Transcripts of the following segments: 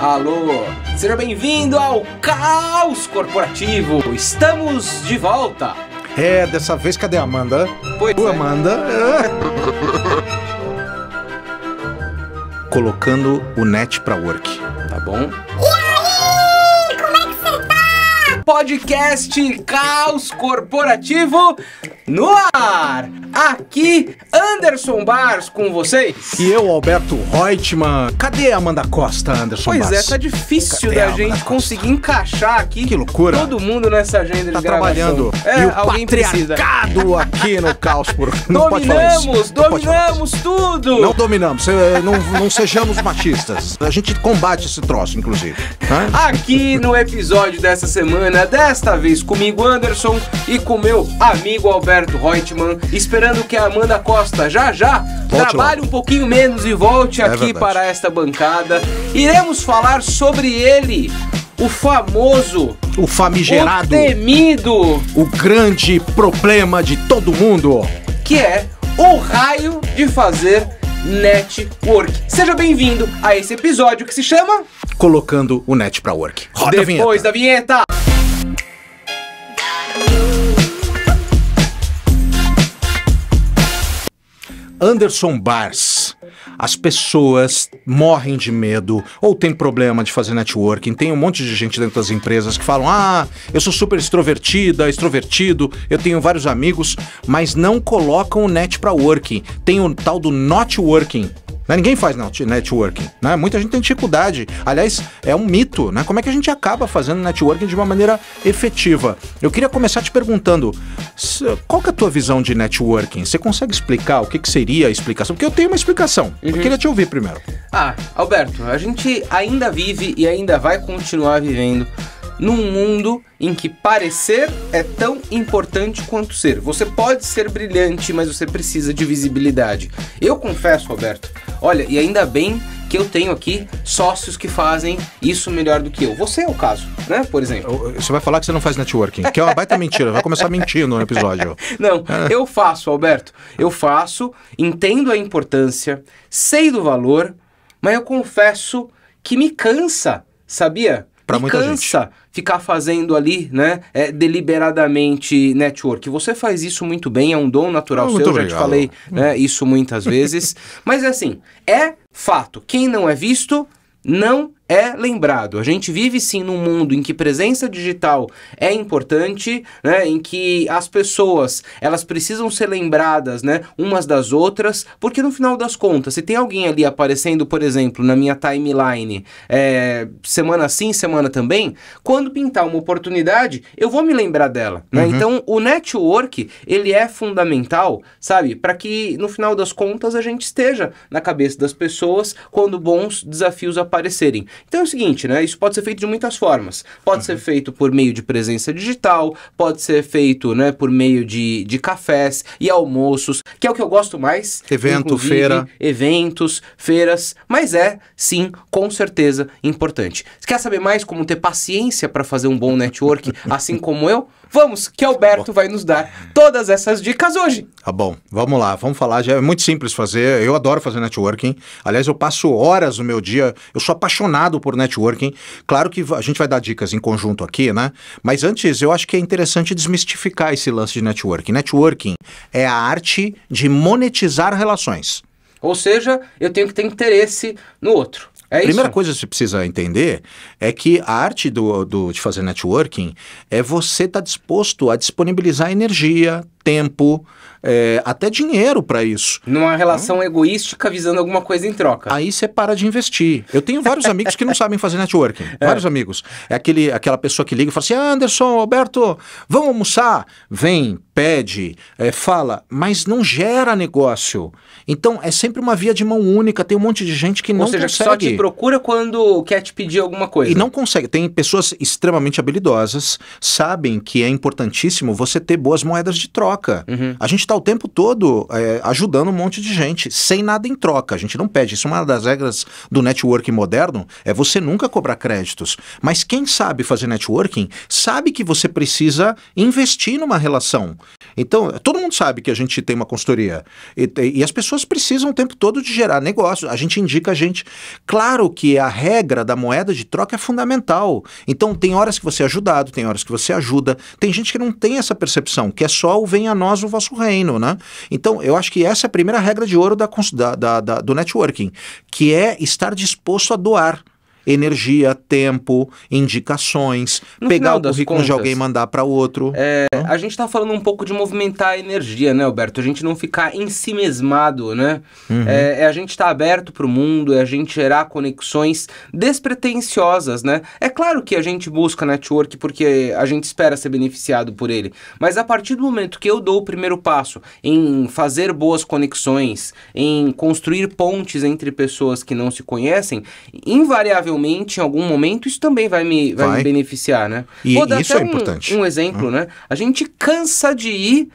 Alô, seja bem-vindo ao Caos Corporativo. Estamos de volta. Dessa vez cadê a Amanda? Pois é. Amanda. Colocando o net pra work. Tá bom? Podcast Caos Corporativo no ar! Aqui, Anderson Bars com vocês. E eu, Alberto Reutemann. Cadê a Amanda Costa, Anderson Bars? Pois é, tá difícil da gente conseguir encaixar aqui. Que loucura. Todo mundo nessa agenda de gravação. Trabalhando. É, e o alguém patriarcado aqui no Caos Corporativo. Dominamos tudo! Não dominamos, não sejamos machistas. A gente combate esse troço, inclusive. Aqui no episódio dessa semana, desta vez comigo, Anderson, e com meu amigo Alberto Reutemann, esperando que a Amanda Costa já trabalhe um pouquinho menos e volte aqui verdade. para esta bancada. Iremos falar sobre ele, o famoso, o famigerado, o temido, o grande problema de todo mundo, que é o raio de fazer network. Seja bem-vindo a esse episódio que se chama Colocando o net pra work. Roda Depois da vinheta. Anderson Bars. As pessoas morrem de medo ou tem problema de fazer networking. Tem um monte de gente dentro das empresas que falam: eu sou super extrovertido, eu tenho vários amigos, mas não colocam o net pra working. Tem o tal do not working. Ninguém faz networking, né? Muita gente tem dificuldade. Aliás, é um mito, né? Como é que a gente acaba fazendo networking de uma maneira efetiva? Eu queria começar te perguntando, qual que é a tua visão de networking? Você consegue explicar o que seria a explicação? Porque eu tenho uma explicação. Eu queria te ouvir primeiro. Alberto, a gente ainda vive e ainda vai continuar vivendo num mundo em que parecer é tão importante quanto ser. Você pode ser brilhante, mas você precisa de visibilidade. Eu confesso, Alberto, olha, e ainda bem que eu tenho aqui sócios que fazem isso melhor do que eu. Você é o caso, né, por exemplo. Você vai falar que você não faz networking, que é uma baita mentira, vai começar mentindo no episódio. Não, eu faço, Alberto. Eu faço, entendo a importância, sei do valor, mas eu confesso que me cansa, sabia? Me cansa ficar fazendo ali, né, deliberadamente network. Você faz isso muito bem, é um dom natural seu, já te falei, né, isso muitas vezes. Mas é assim, é fato, quem não é visto não é lembrado. A gente vive sim num mundo em que presença digital é importante, né, em que as pessoas, elas precisam ser lembradas, né, umas das outras, porque no final das contas, se tem alguém ali aparecendo, por exemplo, na minha timeline, semana sim, semana também, quando pintar uma oportunidade, eu vou me lembrar dela, né? Então, o network, ele é fundamental, sabe, para que no final das contas a gente esteja na cabeça das pessoas quando bons desafios aparecerem. Então é o seguinte, né? Isso pode ser feito de muitas formas. Pode ser feito por meio de presença digital, pode ser feito, né, por meio de cafés e almoços, que é o que eu gosto mais. Feira. Eventos, feiras, mas sim, com certeza, importante. Você quer saber mais como ter paciência para fazer um bom network, assim como eu? Vamos, que Alberto vai nos dar todas essas dicas hoje. Tá bom, vamos lá, vamos falar. Já é muito simples fazer, eu adoro fazer networking. Aliás, eu passo horas no meu dia, eu sou apaixonado por networking. Claro que a gente vai dar dicas em conjunto aqui, né? Mas antes, eu acho que é interessante desmistificar esse lance de networking. Networking é a arte de monetizar relações. Ou seja, eu tenho que ter interesse no outro. A primeira coisa que você precisa entender é que a arte de fazer networking é você estar disposto a disponibilizar energia, tempo, até dinheiro para isso. Numa relação egoística visando alguma coisa em troca. Aí você para de investir. Eu tenho vários amigos que não sabem fazer networking. Vários amigos. É aquela pessoa que liga e fala assim: Anderson, Alberto, vamos almoçar? Vem, pede, fala, mas não gera negócio. Então é sempre uma via de mão única. Tem um monte de gente que não consegue. Ou seja, só te procura quando quer te pedir alguma coisa. E não consegue. Tem pessoas extremamente habilidosas, sabem que é importantíssimo você ter boas moedas de troca. troca. A gente está o tempo todo ajudando um monte de gente, sem nada em troca. A gente não pede. Isso é uma das regras do networking moderno, é você nunca cobrar créditos. Mas quem sabe fazer networking, sabe que você precisa investir numa relação. Então, todo mundo sabe que a gente tem uma consultoria. E as pessoas precisam o tempo todo de gerar negócio. A gente indica a gente. Claro que a regra da moeda de troca é fundamental. Então, tem horas que você é ajudado, tem horas que você ajuda. Tem gente que não tem essa percepção, que é só o venha a nós o vosso reino, né? Então, eu acho que essa é a primeira regra de ouro do networking, que é estar disposto a doar energia, tempo, indicações, pegar o currículo de alguém e mandar para outro. A gente tá falando um pouco de movimentar a energia, né, Alberto? A gente não ficar ensimesmado, né? A gente tá aberto pro mundo, a gente gerar conexões despretensiosas, né? É claro que a gente busca network porque a gente espera ser beneficiado por ele, mas a partir do momento que eu dou o primeiro passo em fazer boas conexões, em construir pontes entre pessoas que não se conhecem, invariavelmente, em algum momento, isso também vai me beneficiar, né? E isso é importante. Um exemplo, né? A gente cansa de ir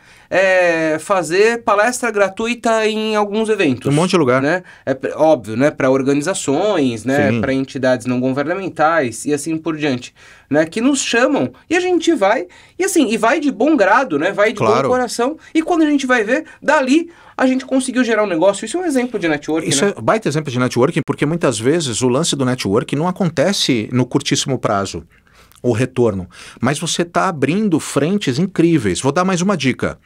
fazer palestra gratuita em alguns eventos. Um monte de lugar. Né? Óbvio, né? Para organizações, né? Para entidades não governamentais e assim por diante, né? Que nos chamam e a gente vai, e vai de bom grado, né? Vai de bom coração. E quando a gente vai ver, dali a gente conseguiu gerar um negócio. Isso é um exemplo de networking, Isso é baita exemplo de networking, porque muitas vezes o lance do networking não acontece no curtíssimo prazo, o retorno. Mas você está abrindo frentes incríveis. Vou dar mais uma dica.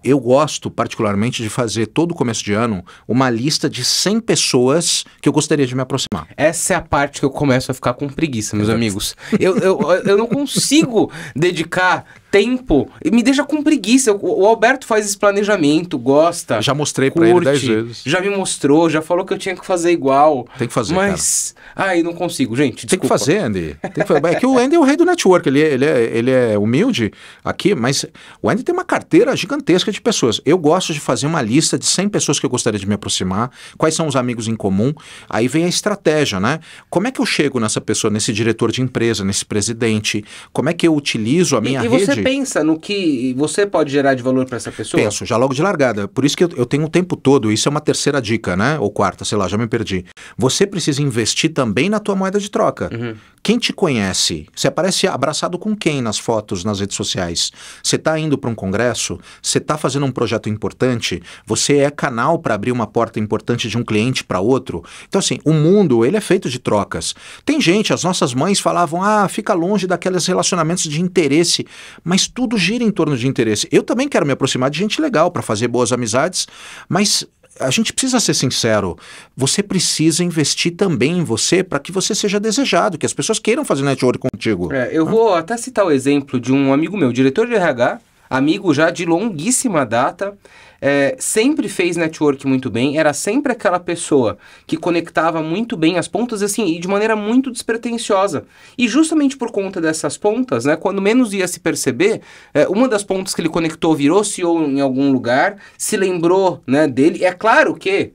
Eu gosto particularmente de fazer todo começo de ano uma lista de 100 pessoas que eu gostaria de me aproximar. Essa é a parte que eu começo a ficar com preguiça, meus amigos. Eu não consigo dedicar tempo e me deixa com preguiça. O Alberto faz esse planejamento, gosta. Já mostrei pra ele 10 vezes. Já me mostrou, já falou que eu tinha que fazer igual. Tem que fazer, mas, não consigo, gente, desculpa. Tem que fazer, Andy. É que o Andy é o rei do network, ele é humilde aqui, mas o Andy tem uma carteira gigantesca de pessoas. Eu gosto de fazer uma lista de 100 pessoas que eu gostaria de me aproximar, quais são os amigos em comum, aí vem a estratégia, né? Como é que eu chego nessa pessoa, nesse diretor de empresa, nesse presidente? Como é que eu utilizo a minha rede? Você pensa no que você pode gerar de valor para essa pessoa? Penso, já logo de largada. Por isso que eu tenho o tempo todo, isso é uma terceira dica, né? Ou quarta, sei lá, já me perdi. Você precisa investir também na tua moeda de troca. Quem te conhece? Você aparece abraçado com quem nas fotos, nas redes sociais? Você está indo para um congresso? Você está fazendo um projeto importante? Você é canal para abrir uma porta importante de um cliente para outro? Então, assim, o mundo, ele é feito de trocas. Tem gente, as nossas mães falavam, fica longe daqueles relacionamentos de interesse, mas tudo gira em torno de interesse. Eu também quero me aproximar de gente legal para fazer boas amizades, mas a gente precisa ser sincero, você precisa investir também em você para que você seja desejado, que as pessoas queiram fazer network contigo. Eu vou até citar o exemplo de um amigo meu, diretor de RH, amigo já de longuíssima data, sempre fez network muito bem, era sempre aquela pessoa que conectava muito bem as pontas, assim, e de maneira muito despretensiosa. E justamente por conta dessas pontas, né, quando menos ia se perceber, uma das pontas que ele conectou virou CEO em algum lugar, se lembrou, né, dele. É claro que,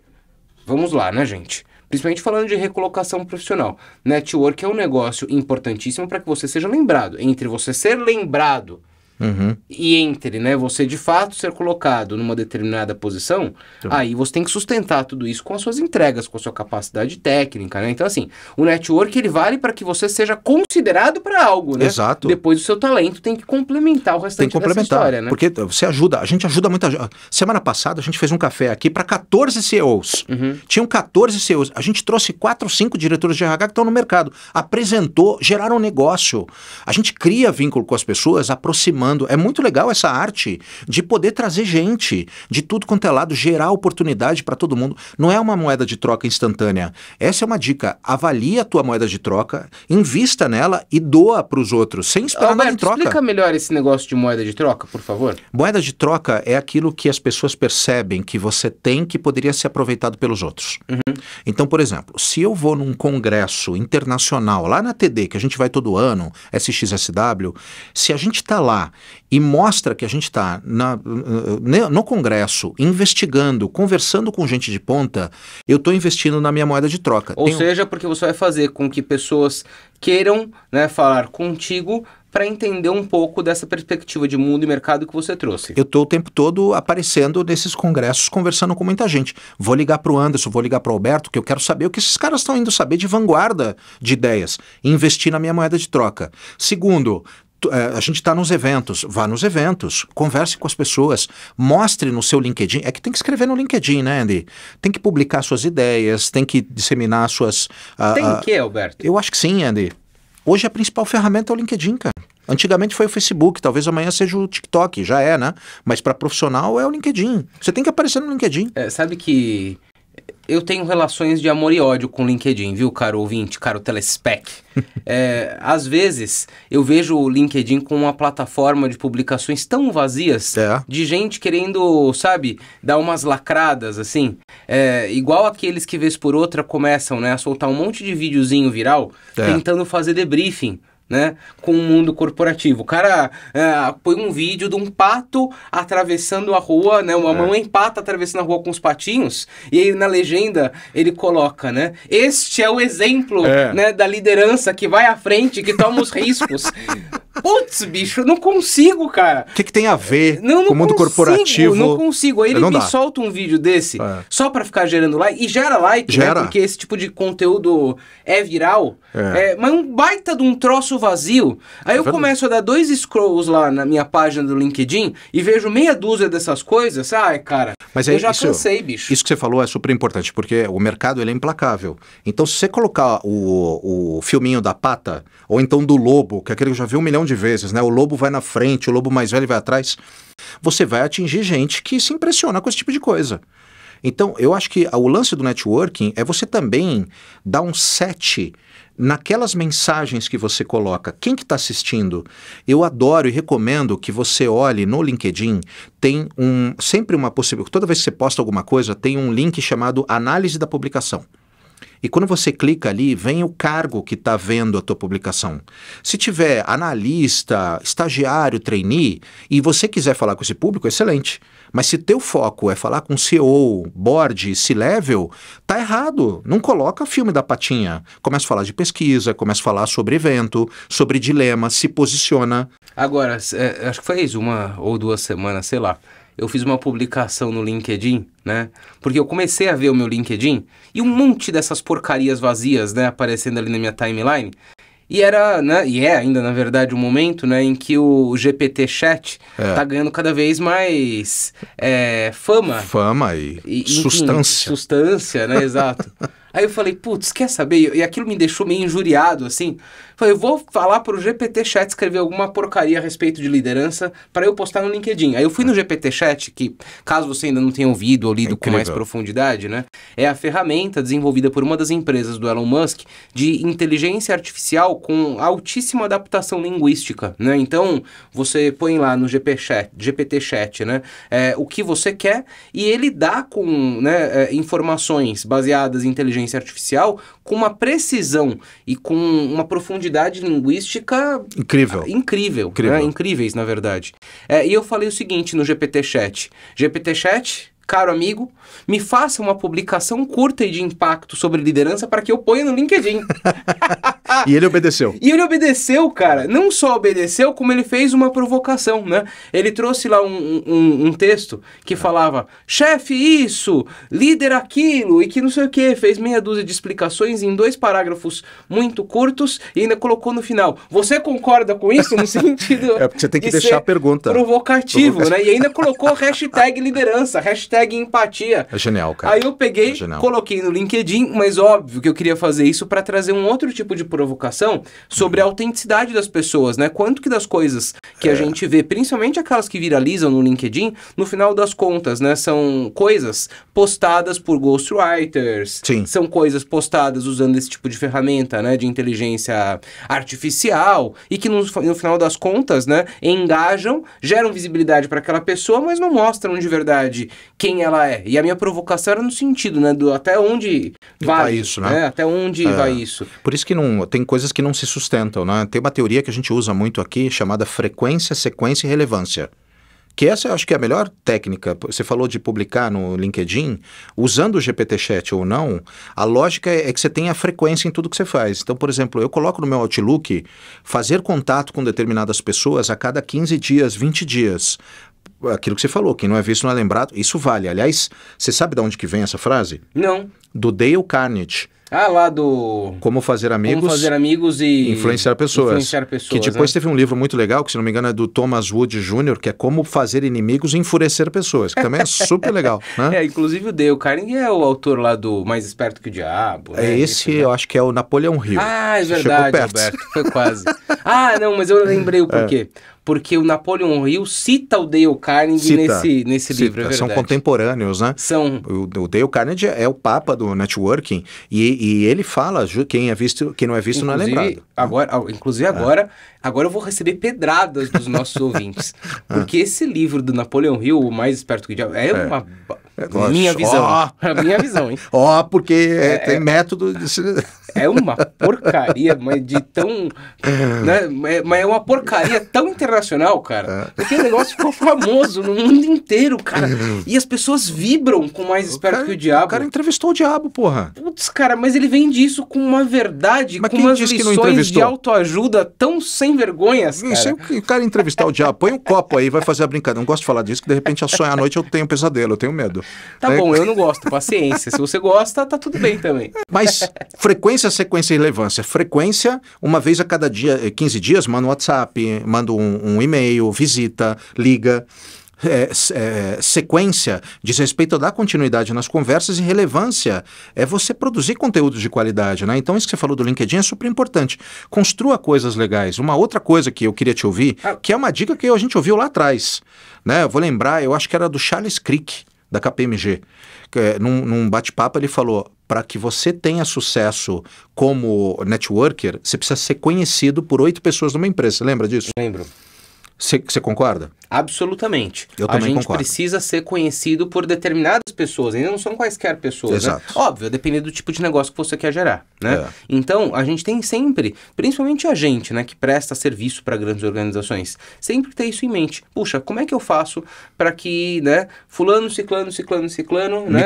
vamos lá, né, gente? Principalmente falando de recolocação profissional. Network é um negócio importantíssimo para que você seja lembrado. Entre você ser lembrado e entre, né, você de fato ser colocado numa determinada posição, aí você tem que sustentar tudo isso com as suas entregas, com a sua capacidade técnica, né? Então, assim, o network, ele vale para que você seja considerado para algo, né? Exato. Depois o seu talento tem que complementar o restante dessa história, né? Porque você ajuda, a gente ajuda muita gente. Semana passada a gente fez um café aqui para 14 CEOs. Tinham 14 CEOs. A gente trouxe 4 ou 5 diretores de RH que estão no mercado. Apresentou, geraram um negócio. A gente cria vínculo com as pessoas, aproximando. É muito legal essa arte de poder trazer gente de tudo quanto é lado, gerar oportunidade para todo mundo. Não é uma moeda de troca instantânea. Essa é uma dica. Avalie a tua moeda de troca, invista nela e doa para os outros, sem esperar nada em troca. Explica melhor esse negócio de moeda de troca, por favor. Moeda de troca é aquilo que as pessoas percebem que você tem que poderia ser aproveitado pelos outros. Então, por exemplo, se eu vou num congresso internacional, lá na TD, que a gente vai todo ano, SXSW, se a gente está lá e mostra que a gente está no congresso, investigando, conversando com gente de ponta, eu estou investindo na minha moeda de troca. Ou seja, porque você vai fazer com que pessoas queiram, né, falar contigo para entender um pouco dessa perspectiva de mundo e mercado que você trouxe. Eu estou o tempo todo aparecendo nesses congressos, conversando com muita gente. Vou ligar para o Anderson, vou ligar para o Alberto, que eu quero saber o que esses caras estão indo saber de vanguarda de ideias e investir na minha moeda de troca. Segundo, a gente está nos eventos, vá nos eventos, converse com as pessoas, mostre no seu LinkedIn, é que tem que escrever no LinkedIn, né, Andy? Tem que publicar suas ideias, tem que disseminar suas... Tem o que, Alberto? Eu acho que sim, Andy. Hoje a principal ferramenta é o LinkedIn, cara. Antigamente foi o Facebook, talvez amanhã seja o TikTok, já é, né? Mas para profissional é o LinkedIn. Você tem que aparecer no LinkedIn. Sabe que eu tenho relações de amor e ódio com o LinkedIn, viu, caro ouvinte, caro telespec? Às vezes eu vejo o LinkedIn como uma plataforma de publicações tão vazias, de gente querendo, sabe, dar umas lacradas, assim. Igual aqueles que vez por outra começam, né, a soltar um monte de videozinho viral, tentando fazer debriefing, né, com o mundo corporativo. O cara põe um vídeo de um pato atravessando a rua, né, uma mãe pata atravessando a rua com os patinhos, e aí na legenda ele coloca, né, este é o exemplo, né, da liderança que vai à frente, que toma os riscos. Putz, bicho, eu não consigo, cara. O que tem a ver com o mundo corporativo? Não consigo. Aí ele me solta um vídeo desse só pra ficar gerando like. E gera like, né? Porque esse tipo de conteúdo é viral. Mas um baita de um troço vazio. Aí eu começo a dar 2 scrolls lá na minha página do LinkedIn e vejo meia dúzia dessas coisas. Ai, cara, mas eu já cansei, bicho. Isso que você falou é super importante, porque o mercado ele é implacável. Então, se você colocar o filminho da pata, ou então do lobo, que é aquele que eu já vi 1 milhão de vezes, né? O lobo vai na frente, o lobo mais velho vai atrás. Você vai atingir gente que se impressiona com esse tipo de coisa. Então, eu acho que o lance do networking é você também dar um set naquelas mensagens que você coloca. Quem que está assistindo? Eu adoro e recomendo que você olhe no LinkedIn, tem sempre uma possibilidade, toda vez que você posta alguma coisa, tem um link chamado análise da publicação. E quando você clica ali, vem o cargo que está vendo a tua publicação. Se tiver analista, estagiário, trainee, e você quiser falar com esse público, excelente. Mas se teu foco é falar com CEO, board, C-level, tá errado. Não coloca filme da patinha. Começa a falar de pesquisa, começa a falar sobre evento, sobre dilema, se posiciona. Agora, acho que faz 1 ou 2 semanas, sei lá. Eu fiz uma publicação no LinkedIn, né? Porque eu comecei a ver o meu LinkedIn e um monte dessas porcarias vazias, né, aparecendo ali na minha timeline. E era, né, e é ainda, na verdade, um momento, né, em que o GPT Chat tá ganhando cada vez mais fama. Fama e substância. Substância, né, exato. Aí eu falei, putz, quer saber? E aquilo me deixou meio injuriado, assim. Falei, eu vou falar pro GPT Chat escrever alguma porcaria a respeito de liderança para eu postar no LinkedIn. Aí eu fui no GPT Chat, que, caso você ainda não tenha ouvido ou lido com mais profundidade, né? É a ferramenta desenvolvida por uma das empresas do Elon Musk de inteligência artificial com altíssima adaptação linguística, né? Então, você põe lá no GPT Chat, né? O que você quer e ele dá com, né, informações baseadas em inteligência artificial com uma precisão e com uma profundidade linguística incrível, né? Incríveis, na verdade. E eu falei o seguinte no GPT Chat, caro amigo, me faça uma publicação curta e de impacto sobre liderança para que eu ponha no LinkedIn. E ele obedeceu. E ele obedeceu, cara. Não só obedeceu, como ele fez uma provocação, né? Ele trouxe lá um texto que falava, chefe isso, líder aquilo, e que não sei o que. Fez meia dúzia de explicações em 2 parágrafos muito curtos e ainda colocou no final. Você concorda com isso? No sentido porque você tem que deixar a pergunta. Provocativo, né? E ainda colocou hashtag liderança, hashtag empatia. É genial, cara. Aí eu peguei, coloquei no LinkedIn, mas óbvio que eu queria fazer isso para trazer um outro tipo de provocação sobre a autenticidade das pessoas, né? Quanto que das coisas que a gente vê, principalmente aquelas que viralizam no LinkedIn, no final das contas, né? São coisas postadas por ghostwriters, são coisas postadas usando esse tipo de ferramenta, né? De inteligência artificial e que no final das contas, né? Engajam, geram visibilidade para aquela pessoa, mas não mostram de verdade quem ela é. E a minha provocação era no sentido, né? Do até onde vai isso, né? Até onde vai isso. Por isso que tem coisas que não se sustentam, né? Tem uma teoria que a gente usa muito aqui chamada frequência, sequência e relevância. Que essa eu acho que é a melhor técnica. Você falou de publicar no LinkedIn, usando o GPT-Chat ou não, a lógica é que você tenha frequência em tudo que você faz. Então, por exemplo, eu coloco no meu Outlook fazer contato com determinadas pessoas a cada 15 dias, 20 dias. Aquilo que você falou, quem não é visto não é lembrado, isso vale. Aliás, você sabe de onde que vem essa frase? Não. Do Dale Carnegie. Ah, lá do... Como fazer amigos e... influenciar pessoas. Que depois teve um livro muito legal, que se não me engano é do Thomas Wood Jr., que é Como Fazer Inimigos e Enfurecer Pessoas, que também é super legal. Né? Inclusive o Dale Carnegie é o autor lá do Mais Esperto que o Diabo. Né? Esse eu acho que é o Napoleão Hill. Ah, é verdade, Alberto, foi quase. Não, mas eu lembrei o porquê. Porque o Napoleon Hill cita o Dale Carnegie nesse livro, é verdade. São contemporâneos, né? São. O Dale Carnegie é o papa do networking e ele fala, quem não é visto não é lembrado. Agora eu vou receber pedradas dos nossos ouvintes. Porque esse livro do Napoleon Hill, O Mais Esperto que o Diabo, é uma... Minha visão. Minha visão, hein? Porque tem método de... É uma porcaria, mas de tão... Né? Mas é uma porcaria tão internacional, cara. Porque o negócio ficou famoso no mundo inteiro, cara. E as pessoas vibram com Mais Esperto que o Diabo. O cara entrevistou o diabo, porra. Putz, cara, mas ele vende isso com uma verdade, mas com umas lições de autoajuda tão sem vergonhas, cara. Isso é o cara entrevistar o diabo. Põe um copo aí, vai fazer a brincadeira. Não gosto de falar disso, que de repente ao sonhar à noite eu tenho um pesadelo, eu tenho medo. Tá bom, eu não gosto, paciência. Se você gosta, tá tudo bem também. Mas frequência, sequência e relevância. Frequência, uma vez a cada 15 dias, manda um WhatsApp, manda um e-mail, visita, liga. Sequência diz respeito a dar continuidade nas conversas e relevância é você produzir conteúdo de qualidade, né? Então isso que você falou do LinkedIn é super importante. Construa coisas legais. Uma outra coisa que eu queria te ouvir, que é uma dica que a gente ouviu lá atrás, né? Eu vou lembrar, eu acho que era do Charles Crick, da KPMG. Num bate-papo ele falou, para que você tenha sucesso como networker, você precisa ser conhecido por 8 pessoas numa empresa. Você lembra disso? Lembro. Você concorda? Absolutamente. Eu também concordo. A gente precisa ser conhecido por determinadas pessoas, ainda não são quaisquer pessoas, Exato. Né? Óbvio, dependendo do tipo de negócio que você quer gerar, né? Então, a gente tem sempre, principalmente a gente, né, que presta serviço para grandes organizações, sempre ter isso em mente. Puxa, como é que eu faço para que, né, fulano, ciclano, né,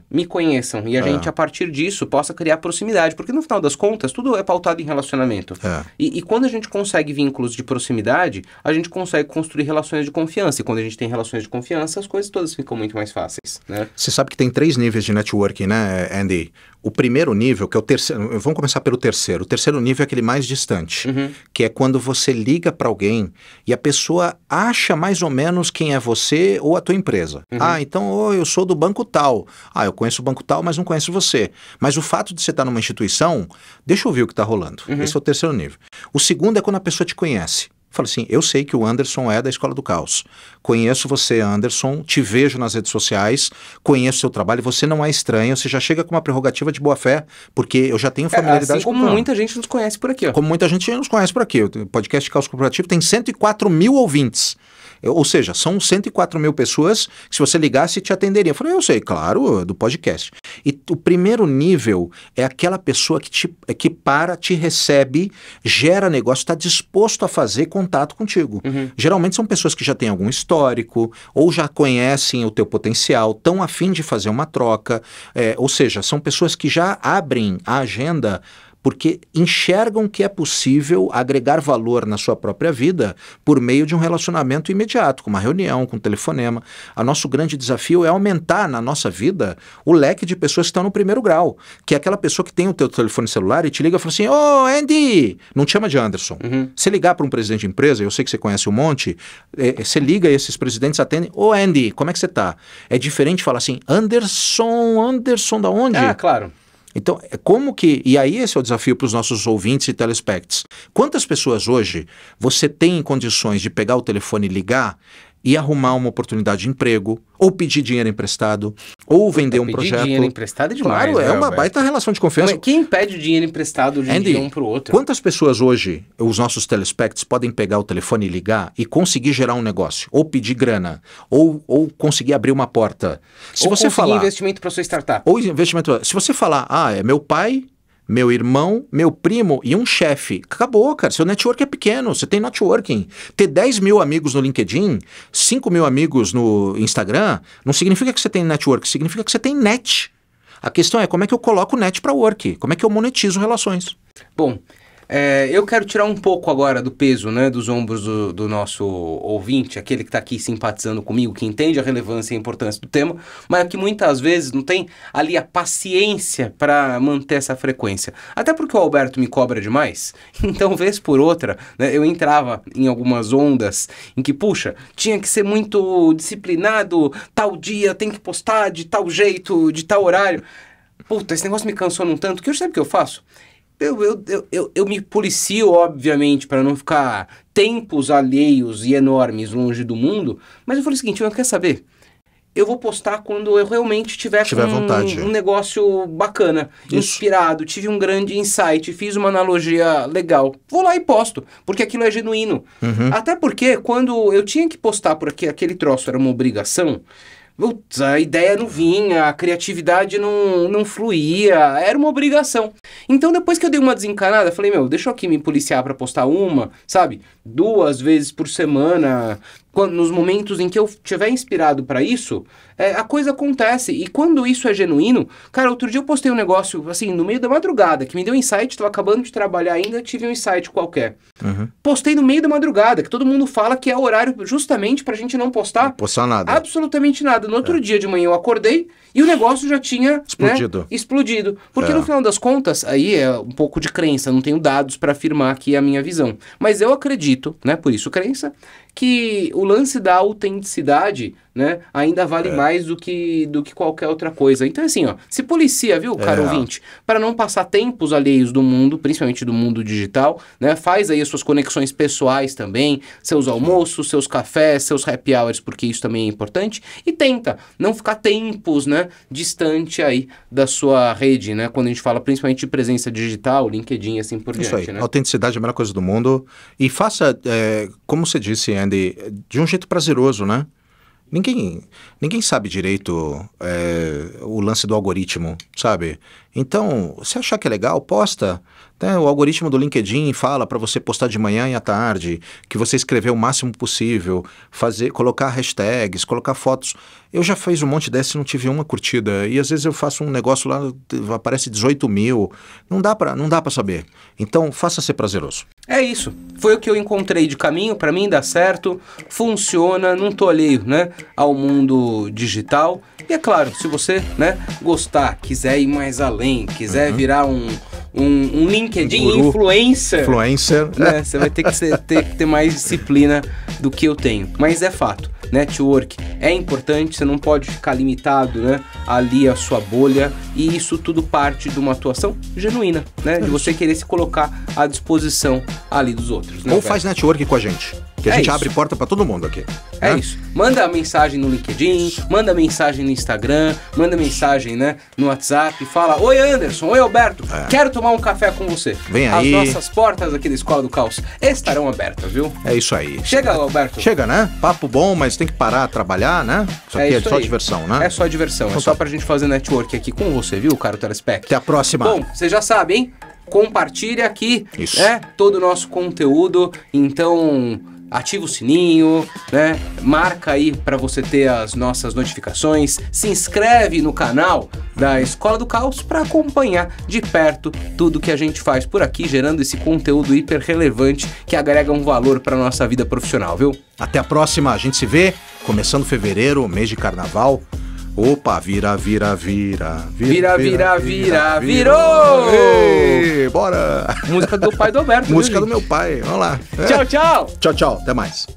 me conheçam. E a gente, a partir disso, possa criar proximidade, porque no final das contas, tudo é pautado em relacionamento. E quando a gente consegue vínculos de proximidade, a gente consegue construir relações de confiança. E quando a gente tem relações de confiança, as coisas todas ficam muito mais fáceis, né? Você sabe que tem 3 níveis de networking, né, Andy? O primeiro nível, que é o terceiro... Vamos começar pelo terceiro. O terceiro nível é aquele mais distante, que é quando você liga para alguém e a pessoa acha mais ou menos quem é você ou a tua empresa. Então, eu sou do banco tal. Eu conheço o banco tal, mas não conheço você. Mas o fato de você estar numa instituição, deixa eu ver o que está rolando. Esse é o terceiro nível. O segundo é quando a pessoa te conhece. Fala assim, eu sei que o Anderson é da Escola do Caos. Conheço você, Anderson, te vejo nas redes sociais, conheço seu trabalho, você não é estranho, você já chega com uma prerrogativa de boa fé, porque eu já tenho familiaridade com muita gente nos conhece por aqui. Ó. Como muita gente nos conhece por aqui. O podcast Caos Corporativo tem 104 mil ouvintes. Ou seja, são 104 mil pessoas que se você ligasse te atenderiam. Eu falei, eu sei, claro, do podcast. E o primeiro nível é aquela pessoa que te recebe, gera negócio, está disposto a fazer contato contigo. Geralmente são pessoas que já têm algum histórico, ou já conhecem o teu potencial, estão a fim de fazer uma troca. Ou seja, são pessoas que já abrem a agenda porque enxergam que é possível agregar valor na sua própria vida por meio de um relacionamento imediato, com uma reunião, com um telefonema. O nosso grande desafio é aumentar na nossa vida o leque de pessoas que estão no primeiro grau, que é aquela pessoa que tem o teu telefone celular e te liga e fala assim, ô Andy, não te chama de Anderson. Você ligar para um presidente de empresa, eu sei que você conhece um monte, você liga e esses presidentes atendem, ô Andy, como é que você tá? É diferente falar assim, Anderson da onde? Claro. Então, como que... E aí esse é o desafio para os nossos ouvintes e telespects. Quantas pessoas hoje você tem em condições de pegar o telefone e ligar e arrumar uma oportunidade de emprego, ou pedir dinheiro emprestado, ou vender um projeto? Pedir dinheiro emprestado é demais. Claro, é uma baita relação de confiança. Mas quem pede dinheiro emprestado de um para o outro? Quantas pessoas hoje, os nossos telespects, podem pegar o telefone e ligar e conseguir gerar um negócio, ou pedir grana, ou conseguir abrir uma porta? Se você falar investimento para sua startup. Ou investimento. Se você falar, é meu pai meu irmão, meu primo e um chefe. Acabou, cara. Seu network é pequeno, você tem networking. Ter 10 mil amigos no LinkedIn, 5 mil amigos no Instagram, não significa que você tem network, significa que você tem net. A questão é como é que eu coloco o net para work, como é que eu monetizo relações. Bom, eu quero tirar um pouco agora do peso, né, dos ombros do nosso ouvinte, aquele que está aqui simpatizando comigo, que entende a relevância e a importância do tema, mas que muitas vezes não tem ali a paciência para manter essa frequência. Até porque o Alberto me cobra demais, então vez por outra, né, eu entrava em algumas ondas em que, puxa, tinha que ser muito disciplinado, tal dia tem que postar de tal jeito, de tal horário. Puta, esse negócio me cansou num tanto que eu sabe o que eu faço? Eu me policio, obviamente, para não ficar tempos alheios e enormes longe do mundo, mas eu falei o seguinte, quer saber? Eu vou postar quando eu realmente tiver vontade. Um negócio bacana, inspirado, tive um grande insight, fiz uma analogia legal. Vou lá e posto, porque aquilo é genuíno. Até porque quando eu tinha que postar porque aquele troço era uma obrigação, putz, a ideia não vinha, a criatividade não fluía, era uma obrigação. Então depois que eu dei uma desencanada, falei, deixa eu aqui me policiar pra postar uma, sabe? 2 vezes por semana, nos momentos em que eu estiver inspirado pra isso, a coisa acontece. E quando isso é genuíno, cara, outro dia eu postei um negócio, assim, no meio da madrugada, que me deu um insight, tava acabando de trabalhar ainda, tive um insight qualquer. Postei no meio da madrugada, que todo mundo fala que é horário justamente pra gente não postar. Não postar nada. Absolutamente nada. No outro dia de manhã eu acordei e o negócio já tinha explodido. Porque no final das contas, aí é um pouco de crença, não tenho dados para afirmar aqui a minha visão. Mas eu acredito, né, por isso crença, que o lance da autenticidade, né, ainda vale mais do que qualquer outra coisa. Então assim, se policia, viu, caro ouvinte, para não passar tempos alheios do mundo, principalmente do mundo digital, né, faz aí as suas conexões pessoais também, seus almoços, seus cafés, seus happy hours, porque isso também é importante, e tenta não ficar tempos, né, distante aí da sua rede, né, quando a gente fala principalmente de presença digital, LinkedIn e assim por diante. Isso aí, né? Autenticidade é a melhor coisa do mundo, e faça, como você disse, Andy, de um jeito prazeroso, né? Ninguém sabe direito o lance do algoritmo, sabe? Então, se achar que é legal, posta. Né? O algoritmo do LinkedIn fala para você postar de manhã e à tarde, que você escrever o máximo possível, colocar hashtags, colocar fotos. Eu já fiz um monte dessa e não tive uma curtida. E às vezes eu faço um negócio lá, aparece 18 mil. Não dá para saber. Então, faça ser prazeroso. É isso. Foi o que eu encontrei de caminho. Para mim dá certo, funciona, não tô alheio, né, ao mundo digital. E é claro, se você, né, gostar, quiser ir mais além, quiser virar um LinkedIn influencer, né, você vai ter que ter mais disciplina do que eu tenho. Mas é fato, network é importante, você não pode ficar limitado, né, ali a sua bolha, e isso tudo parte de uma atuação genuína, né, de você querer se colocar à disposição ali dos outros. Né, ou faz network com a gente. Que a gente abre porta pra todo mundo aqui. É isso. Manda mensagem no LinkedIn, manda mensagem no Instagram, manda mensagem, né, no WhatsApp, fala: oi Anderson, oi Alberto, quero tomar um café com você. Vem aí. As nossas portas aqui da Escola do Caos estarão abertas, viu? É isso aí. Chega, Alberto. Chega, né? Papo bom, mas tem que parar de trabalhar, né? Isso aqui é só diversão, né? É só diversão, então, só pra gente fazer network aqui com você, viu, caro telespect? Até a próxima. Bom, você já sabe, hein? Compartilhe aqui, né, todo o nosso conteúdo, então ativa o sininho, né? Marca aí para você ter as nossas notificações, se inscreve no canal da Escola do Caos para acompanhar de perto tudo que a gente faz por aqui, gerando esse conteúdo hiper relevante que agrega um valor para nossa vida profissional, viu? Até a próxima, a gente se vê começando fevereiro, mês de carnaval. Opa, virou! Ei, bora! Música do pai do Alberto. Música do meu pai, vamos lá. Tchau, tchau! Tchau, tchau, até mais.